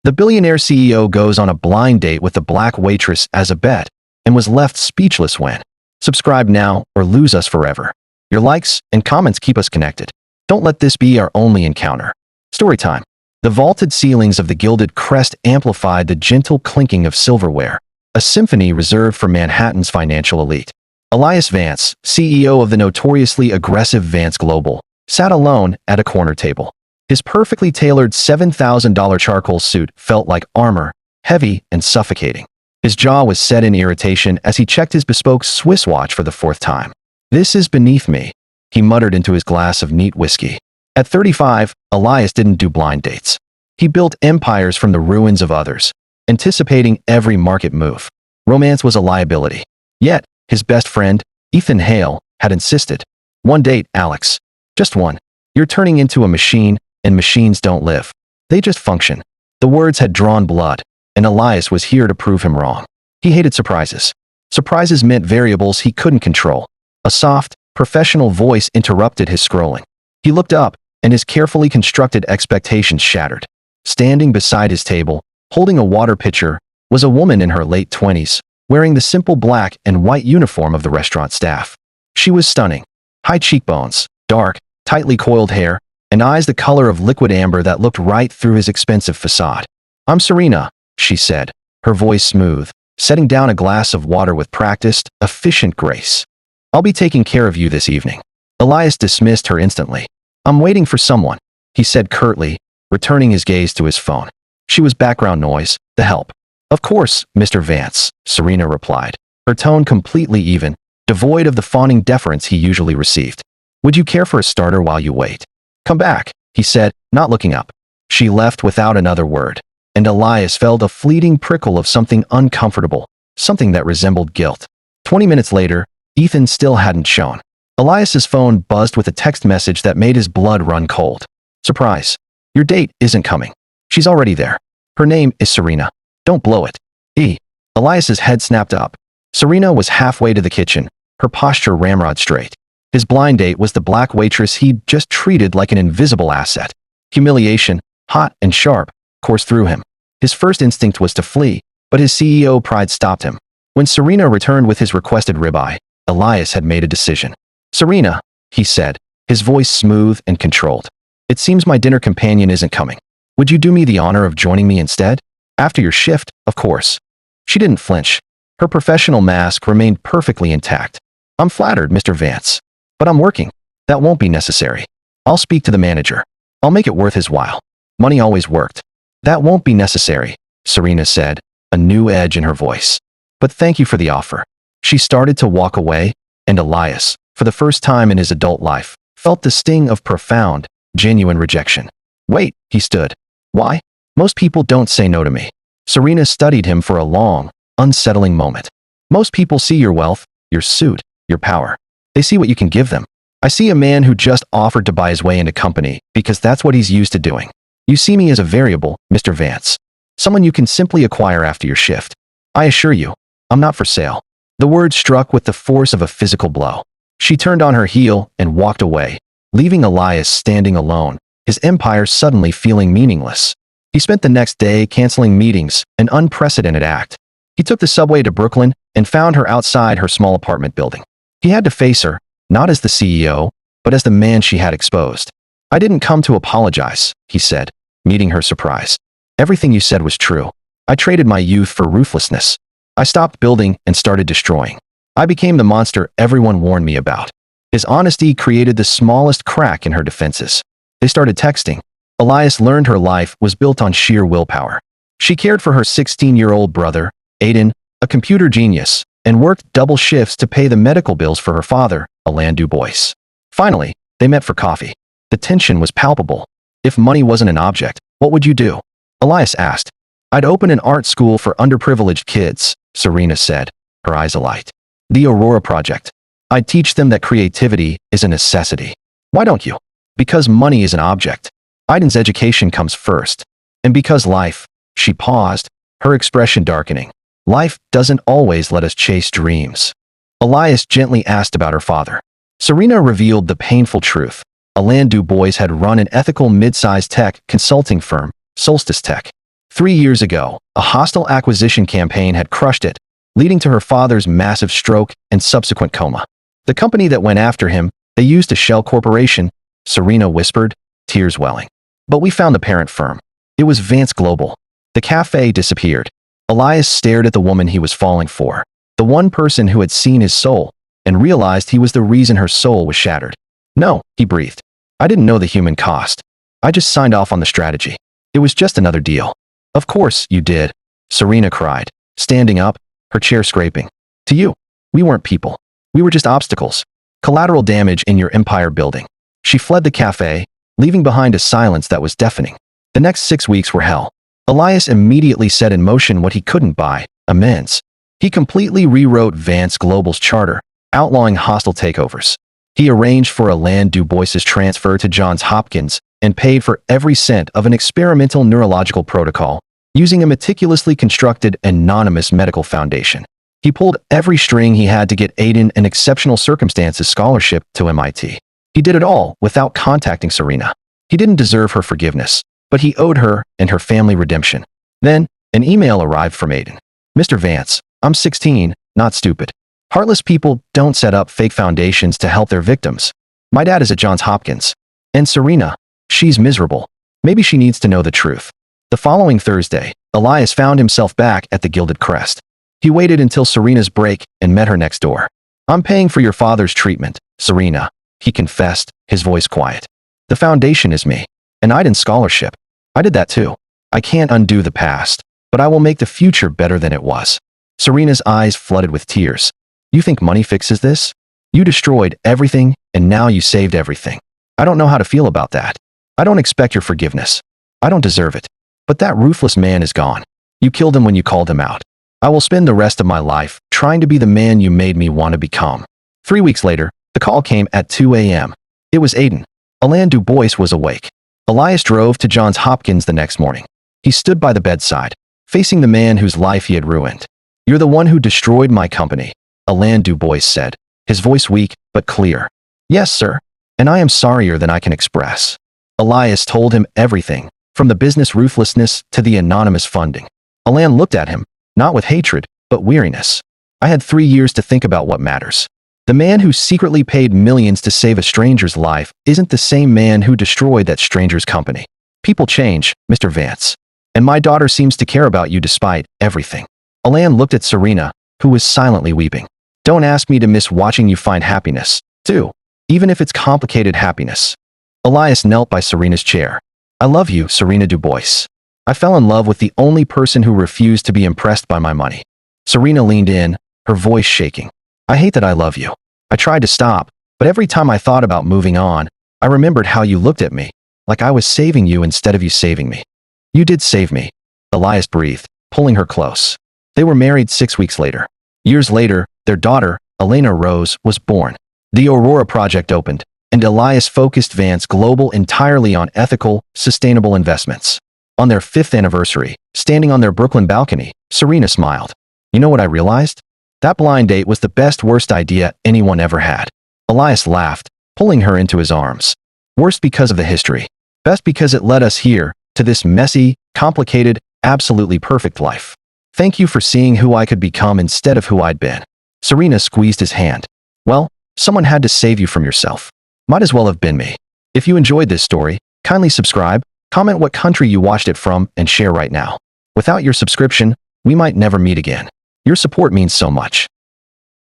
The billionaire CEO goes on a blind date with the black waitress as a bet and was left speechless when. Subscribe now or lose us forever. Your likes and comments keep us connected. Don't let this be our only encounter. Story time. The vaulted ceilings of the Gilded Crest amplified the gentle clinking of silverware, a symphony reserved for Manhattan's financial elite. Elias Vance, CEO of the notoriously aggressive Vance Global, sat alone at a corner table. His perfectly tailored $7,000 charcoal suit felt like armor, heavy and suffocating. His jaw was set in irritation as he checked his bespoke Swiss watch for the fourth time. "This is beneath me," he muttered into his glass of neat whiskey. At 35, Elias didn't do blind dates. He built empires from the ruins of others, anticipating every market move. Romance was a liability. Yet, his best friend, Ethan Hale, had insisted. "One date, Alex. Just one. You're turning into a machine, and machines don't live. They just function." The words had drawn blood, and Elias was here to prove him wrong. He hated surprises. Surprises meant variables he couldn't control. A soft, professional voice interrupted his scrolling. He looked up, and his carefully constructed expectations shattered. Standing beside his table, holding a water pitcher, was a woman in her late 20s, wearing the simple black and white uniform of the restaurant staff. She was stunning. High cheekbones, dark, tightly coiled hair, and eyes the color of liquid amber that looked right through his expensive facade. "I'm Serena," she said, her voice smooth, setting down a glass of water with practiced, efficient grace. "I'll be taking care of you this evening." Elias dismissed her instantly. "I'm waiting for someone," he said curtly, returning his gaze to his phone. She was background noise, the help. "Of course, Mr. Vance," Serena replied, her tone completely even, devoid of the fawning deference he usually received. "Would you care for a starter while you wait?" "Come back," he said, not looking up. She left without another word, and Elias felt a fleeting prickle of something uncomfortable, something that resembled guilt. 20 minutes later, Ethan still hadn't shown. Elias's phone buzzed with a text message that made his blood run cold. "Surprise. Your date isn't coming. She's already there. Her name is Serena. Don't blow it." Elias's head snapped up. Serena was halfway to the kitchen, her posture ramrod straight. His blind date was the black waitress he'd just treated like an invisible asset. Humiliation, hot and sharp, coursed through him. His first instinct was to flee, but his CEO pride stopped him. When Serena returned with his requested ribeye, Elias had made a decision. "Serena," he said, his voice smooth and controlled. "It seems my dinner companion isn't coming. Would you do me the honor of joining me instead? After your shift, of course." She didn't flinch. Her professional mask remained perfectly intact. "I'm flattered, Mr. Vance. But I'm working. That won't be necessary. I'll speak to the manager. I'll make it worth his while. Money always worked." "That won't be necessary," Serena said, a new edge in her voice. "But thank you for the offer." She started to walk away, and Elias, for the first time in his adult life, felt the sting of profound, genuine rejection. "Wait," he stood. "Why? Most people don't say no to me." Serena studied him for a long, unsettling moment. "Most people see your wealth, your suit, your power. They see what you can give them. I see a man who just offered to buy his way into company because that's what he's used to doing. You see me as a variable, Mr. Vance. Someone you can simply acquire after your shift. I assure you, I'm not for sale." The word struck with the force of a physical blow. She turned on her heel and walked away, leaving Elias standing alone, his empire suddenly feeling meaningless. He spent the next day canceling meetings, an unprecedented act. He took the subway to Brooklyn and found her outside her small apartment building. He had to face her, not as the CEO, but as the man she had exposed. "I didn't come to apologize," he said, meeting her surprise. "Everything you said was true. I traded my youth for ruthlessness. I stopped building and started destroying. I became the monster everyone warned me about." His honesty created the smallest crack in her defenses. They started texting. Elias learned her life was built on sheer willpower. She cared for her 16-year-old brother, Aiden, a computer genius, and worked double shifts to pay the medical bills for her father, Alain Dubois. Finally, they met for coffee. The tension was palpable. "If money wasn't an object, what would you do?" Elias asked. "I'd open an art school for underprivileged kids," Serena said, her eyes alight. "The Aurora Project. I'd teach them that creativity is a necessity." "Why don't you?" "Because money is an object. Aiden's education comes first. And because life," she paused, her expression darkening, "life doesn't always let us chase dreams." Elias gently asked about her father. Serena revealed the painful truth. Alain Dubois had run an ethical mid-sized tech consulting firm, Solstice Tech. 3 years ago, a hostile acquisition campaign had crushed it, leading to her father's massive stroke and subsequent coma. The company that went after him, they used a shell corporation, Serena whispered, tears welling. But we found the parent firm. It was Vance Global. The cafe disappeared. Elias stared at the woman he was falling for, the one person who had seen his soul, and realized he was the reason her soul was shattered. No, he breathed. I didn't know the human cost. I just signed off on the strategy. It was just another deal. Of course you did, Serena cried, standing up, her chair scraping. To you, we weren't people. We were just obstacles. Collateral damage in your empire building. She fled the cafe, leaving behind a silence that was deafening. The next 6 weeks were hell. Elias immediately set in motion what he couldn't buy, amends. He completely rewrote Vance Global's charter, outlawing hostile takeovers. He arranged for Alain Dubois's transfer to Johns Hopkins and paid for every cent of an experimental neurological protocol, using a meticulously constructed anonymous medical foundation. He pulled every string he had to get Aiden an exceptional circumstances scholarship to MIT. He did it all without contacting Serena. He didn't deserve her forgiveness, but he owed her and her family redemption. Then, an email arrived from Aiden. Mr. Vance, I'm 16, not stupid. Heartless people don't set up fake foundations to help their victims. My dad is at Johns Hopkins. And Serena, she's miserable. Maybe she needs to know the truth. The following Thursday, Elias found himself back at the Gilded Crest. He waited until Serena's break and met her next door. I'm paying for your father's treatment, Serena, he confessed, his voice quiet. The foundation is me. An Aiden scholarship. I did that too. I can't undo the past, but I will make the future better than it was. Serena's eyes flooded with tears. You think money fixes this? You destroyed everything, and now you saved everything. I don't know how to feel about that. I don't expect your forgiveness. I don't deserve it. But that ruthless man is gone. You killed him when you called him out. I will spend the rest of my life trying to be the man you made me want to become. 3 weeks later, the call came at 2 a.m. It was Aiden. Alain Dubois was awake. Elias drove to Johns Hopkins the next morning. He stood by the bedside, facing the man whose life he had ruined. You're the one who destroyed my company, Alain Dubois said, his voice weak but clear. Yes, sir. And I am sorrier than I can express. Elias told him everything, from the business ruthlessness to the anonymous funding. Alain looked at him, not with hatred, but weariness. I had 3 years to think about what matters. The man who secretly paid millions to save a stranger's life isn't the same man who destroyed that stranger's company. People change, Mr. Vance. And my daughter seems to care about you despite everything. Alain looked at Serena, who was silently weeping. Don't ask me to miss watching you find happiness, too, even if it's complicated happiness. Elias knelt by Serena's chair. I love you, Serena Dubois. I fell in love with the only person who refused to be impressed by my money. Serena leaned in, her voice shaking. I hate that I love you. I tried to stop, but every time I thought about moving on, I remembered how you looked at me, like I was saving you instead of you saving me. You did save me. Elias breathed, pulling her close. They were married 6 weeks later. Years later, their daughter, Elena Rose, was born. The Aurora Project opened, and Elias focused Vance Global entirely on ethical, sustainable investments. On their 5th anniversary, standing on their Brooklyn balcony, Serena smiled. You know what I realized? That blind date was the worst idea anyone ever had. Elias laughed, pulling her into his arms. Worst because of the history. Best because it led us here, to this messy, complicated, absolutely perfect life. Thank you for seeing who I could become instead of who I'd been. Serena squeezed his hand. Well, someone had to save you from yourself. Might as well have been me. If you enjoyed this story, kindly subscribe, comment what country you watched it from, and share right now. Without your subscription, we might never meet again. Your support means so much.